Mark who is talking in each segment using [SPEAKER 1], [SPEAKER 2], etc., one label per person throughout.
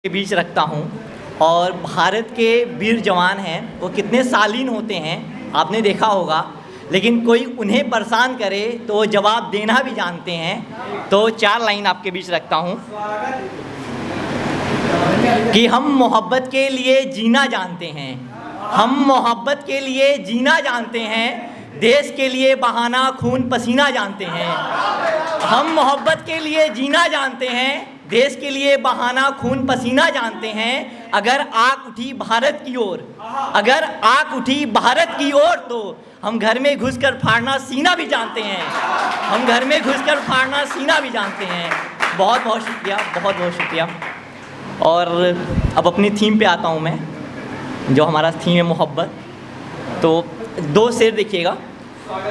[SPEAKER 1] के बीच रखता हूँ। और भारत के वीर जवान हैं, वो कितने शालीन होते हैं आपने देखा होगा, लेकिन कोई उन्हें परेशान करे तो वो जवाब देना भी जानते हैं। तो 4 लाइन आपके बीच रखता हूँ कि हम मोहब्बत के लिए जीना जानते हैं, हम मोहब्बत के लिए जीना जानते हैं, देश के लिए बहाना खून पसीना जानते हैं। हम मोहब्बत के लिए जीना जानते हैं, देश के लिए बहाना खून पसीना जानते हैं। अगर आग उठी भारत की ओर, अगर आग उठी भारत की ओर, तो हम घर में घुसकर फाड़ना सीना भी जानते हैं, हम घर में घुसकर फाड़ना सीना भी जानते हैं। बहुत बहुत शुक्रिया, बहुत बहुत शुक्रिया। और अब अपनी थीम पे आता हूँ मैं, जो हमारा थीम है मोहब्बत। तो 2 शेर देखिएगा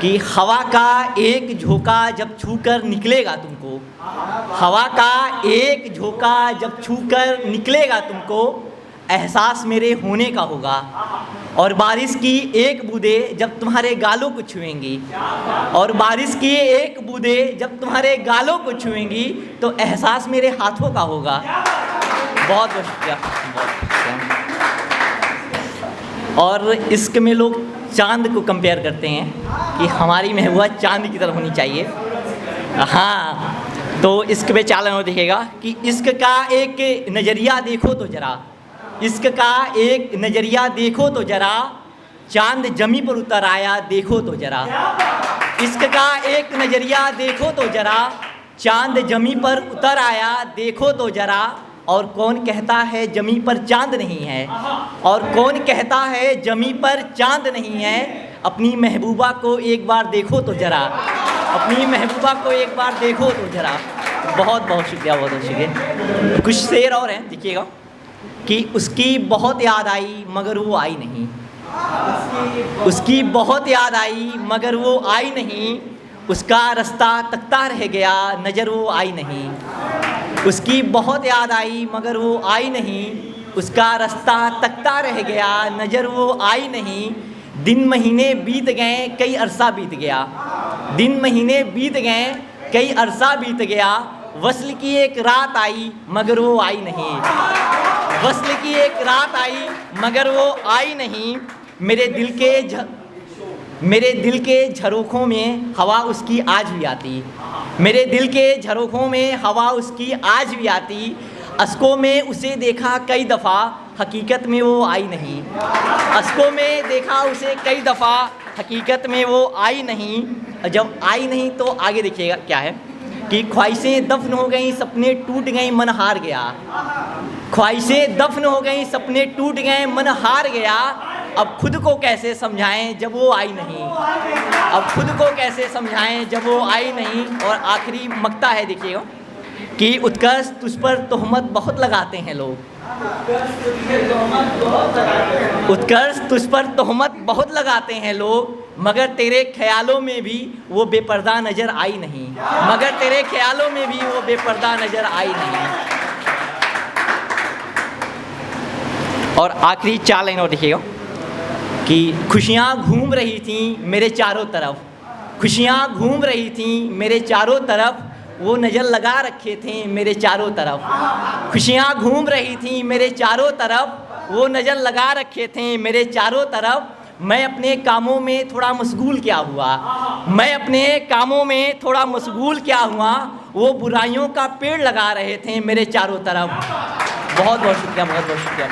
[SPEAKER 1] कि हवा का एक झोंका जब छूकर निकलेगा तुमको, हवा का एक झोंका जब छूकर निकलेगा तुमको, एहसास मेरे होने का होगा। और बारिश की एक बूंदे जब तुम्हारे गालों को छुएंगी, और बारिश की एक बूंदे जब तुम्हारे गालों को छुएंगी, तो एहसास मेरे हाथों का होगा। बहुत बहुत शुक्रिया, बहुत शुक्रिया। और इश्क में लोग चांद को कंपेयर करते हैं कि हमारी महबूबा चांद की तरह होनी चाहिए। हाँ, तो इश्क पे चालन दिखेगा कि इश्क का एक नज़रिया देखो तो ज़रा, इश्क का एक नज़रिया देखो तो ज़रा, चांद जमी पर उतर आया देखो तो ज़रा। इश्क का एक नज़रिया देखो तो ज़रा, चांद जमी पर उतर आया देखो तो ज़रा। और कौन कहता है जमी पर चांद नहीं है, और कौन कहता है जमी पर चांद नहीं है। अपनी महबूबा को एक बार देखो तो ज़रा, अपनी महबूबा को एक बार देखो तो ज़रा। बहुत बहुत शुक्रिया, बहुत बहुत शुक्रिया। कुछ शेर और हैं, देखिएगा कि उसकी बहुत याद आई मगर वो आई नहीं, उसकी बहुत याद आई मगर वो आई नहीं, उसका रास्ता तकता रह गया नज़र वो आई नहीं। उसकी बहुत याद आई मगर वो आई नहीं, उसका रास्ता तकता रह गया नज़र वो आई नहीं। दिन महीने बीत गए कई अरसा बीत गया, दिन महीने बीत गए कई अरसा बीत गया, वस्ल की एक रात आई मगर वो आई नहीं, वस्ल की एक रात आई मगर वो आई नहीं। मेरे दिल के झरोखों में हवा उसकी आज भी आती, मेरे दिल के झरोखों में हवा उसकी आज भी आती। अश्कों में उसे देखा कई दफ़ा, हकीकत में वो आई नहीं, अश्कों में देखा उसे कई दफ़ा, हकीकत में वो आई नहीं। जब आई नहीं तो आगे देखिएगा क्या है कि ख्वाहिशें दफन हो गई सपने टूट गए मन हार गया, ख्वाहिशें दफन हो गई सपने टूट गए मन हार गया। अब खुद को कैसे समझाएं जब वो आई नहीं, अब खुद को कैसे समझाएं जब वो आई नहीं। और आखिरी मक्ता है, देखिएगा कि उत्कर्ष तुझ पर तोहमत बहुत लगाते हैं लोग, उत्कर्ष तुझ पर तोहमत बहुत लगाते हैं लोग, मगर तेरे ख्यालों में भी वो बेपर्दा नज़र आई नहीं, मगर तेरे ख्यालों में भी वो बेपर्दा नज़र आई नहीं। और आखिरी 4 लाइन और देखिएगा कि खुशियाँ घूम रही थीं मेरे चारों तरफ, खुशियाँ घूम रही थीं मेरे चारों तरफ, वो नज़र लगा रखे थे मेरे चारों तरफ। खुशियाँ घूम रही थीं मेरे चारों तरफ, वो नज़र लगा रखे थे मेरे चारों तरफ। मैं अपने कामों में थोड़ा मशगूल क्या हुआ, मैं अपने कामों में थोड़ा मशगूल क्या हुआ, वो बुराइयों का पेड़ लगा रहे थे मेरे चारों तरफ। बहुत बहुत शुक्रिया, बहुत बहुत शुक्रिया।